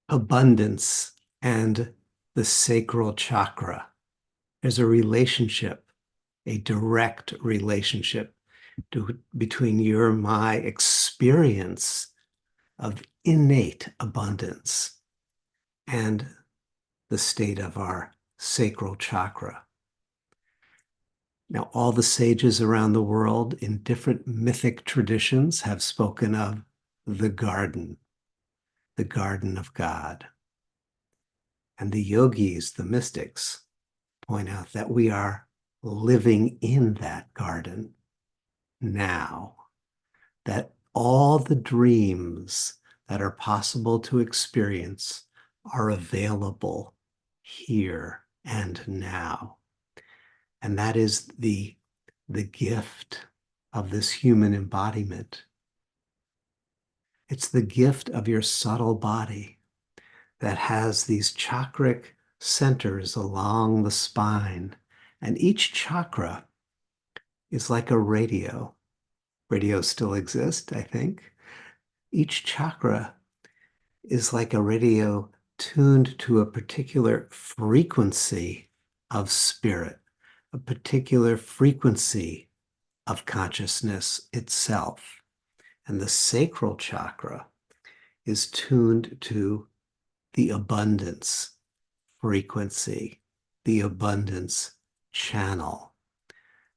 abundance and the sacral chakra. There's a relationship, a direct relationship between your and my experience of innate abundance and the state of our sacral chakra. Now, all the sages around the world in different mythic traditions have spoken of the garden of God. And the yogis, the mystics, point out that we are living in that garden now, that all the dreams that are possible to experience are available here and now. And that is the gift of this human embodiment. It's the gift of your subtle body that has these chakric centers along the spine. And each chakra is like a radio. Radios still exist, I think. Each chakra is like a radio tuned to a particular frequency of spirit, a particular frequency of consciousness itself. And the sacral chakra is tuned to the abundance frequency, the abundance channel.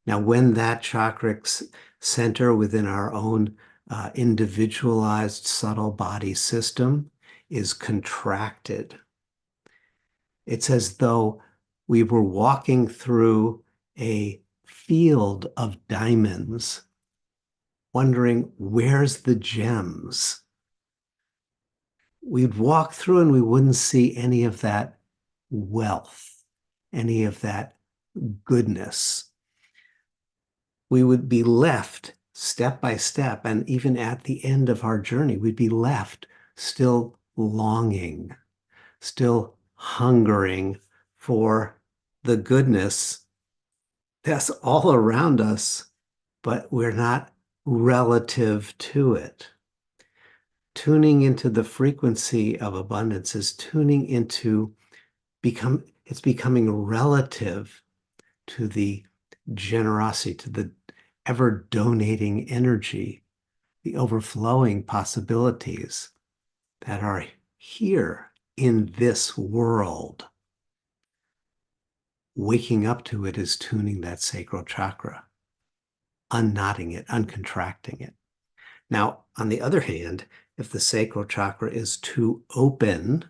Now, when that chakric center within our own individualized subtle body system is contracted, it's as though we were walking through a field of diamonds, wondering, where's the gems? We'd walk through and we wouldn't see any of that wealth, any of that goodness. We would be left step by step, and even at the end of our journey, we'd be left still longing, still hungering for the goodness that's all around us, but we're not relative to it. Tuning into the frequency of abundance is tuning into it's becoming relative to the generosity, to the ever donating energy, the overflowing possibilities that are here in this world. Waking up to it is tuning that sacral chakra, unknotting it, uncontracting it. Now, on the other hand, if the sacral chakra is too open,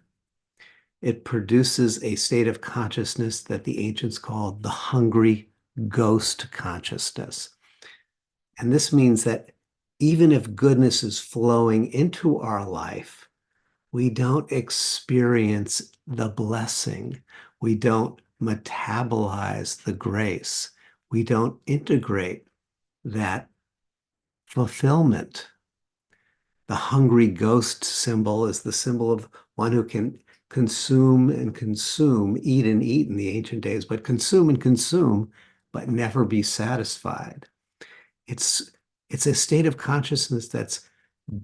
it produces a state of consciousness that the ancients called the hungry ghost consciousness. And this means that even if goodness is flowing into our life, we don't experience the blessing. We don't metabolize the grace. We don't integrate that fulfillment. The hungry ghost symbol is the symbol of one who can consume and consume, eat and eat in the ancient days, but consume and consume, but never be satisfied. It's a state of consciousness that's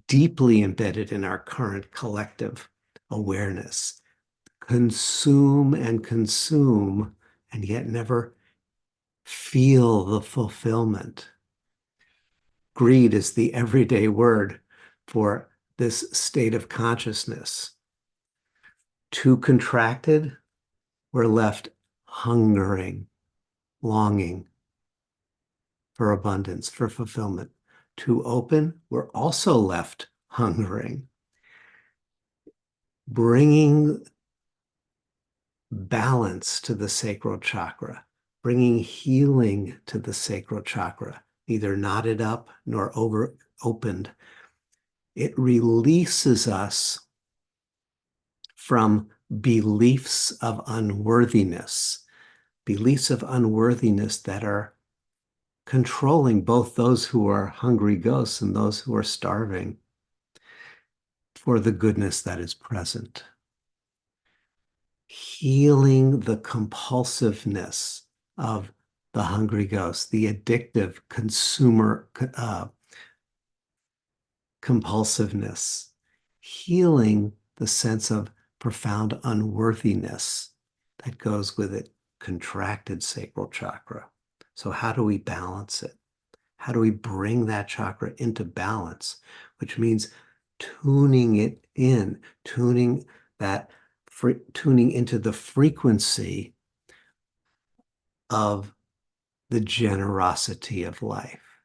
deeply embedded in our current collective awareness. Consume and consume, and yet never feel the fulfillment. Greed is the everyday word for this state of consciousness. Too contracted, we're left hungering, longing for abundance, for fulfillment. Too open, we're also left hungering. Bringing balance to the sacral chakra, bringing healing to the sacral chakra, neither knotted up nor over opened. It releases us from beliefs of unworthiness that are controlling both those who are hungry ghosts and those who are starving for the goodness that is present. Healing the compulsiveness of the hungry ghost, the addictive consumer compulsiveness, healing the sense of profound unworthiness that goes with it, contracted sacral chakra. So how do we balance it? How do we bring that chakra into balance? Which means tuning it in, tuning into the frequency of the generosity of life,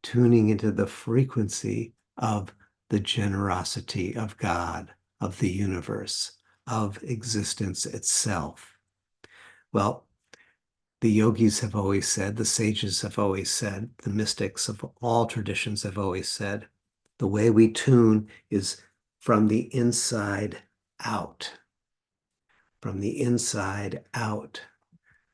tuning into the frequency of the generosity of God, of the universe, of existence itself. Well, the yogis have always said, the sages have always said, the mystics of all traditions have always said, the way we tune is from the inside out. From the inside out.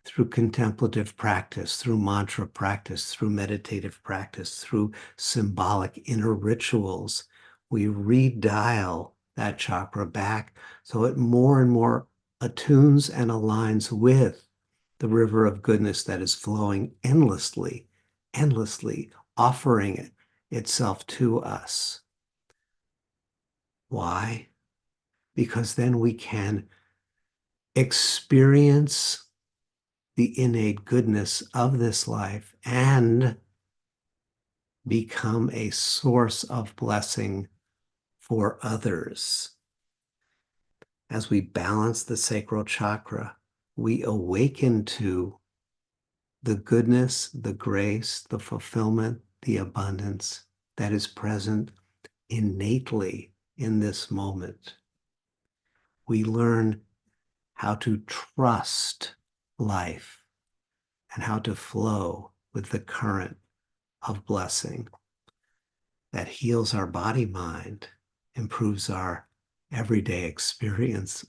Through contemplative practice, through mantra practice, through meditative practice, through symbolic inner rituals, we redial that chakra back so it more and more attunes and aligns with the river of goodness that is flowing endlessly, endlessly, offering itself to us. Why? Because then we can experience the innate goodness of this life and become a source of blessing for others. As we balance the sacral chakra, we awaken to the goodness, the grace, the fulfillment, the abundance that is present innately in this moment. We learn how to trust life and how to flow with the current of blessing that heals our body mind, improves our everyday experience,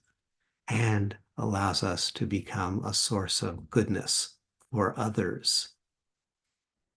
and allows us to become a source of goodness for others.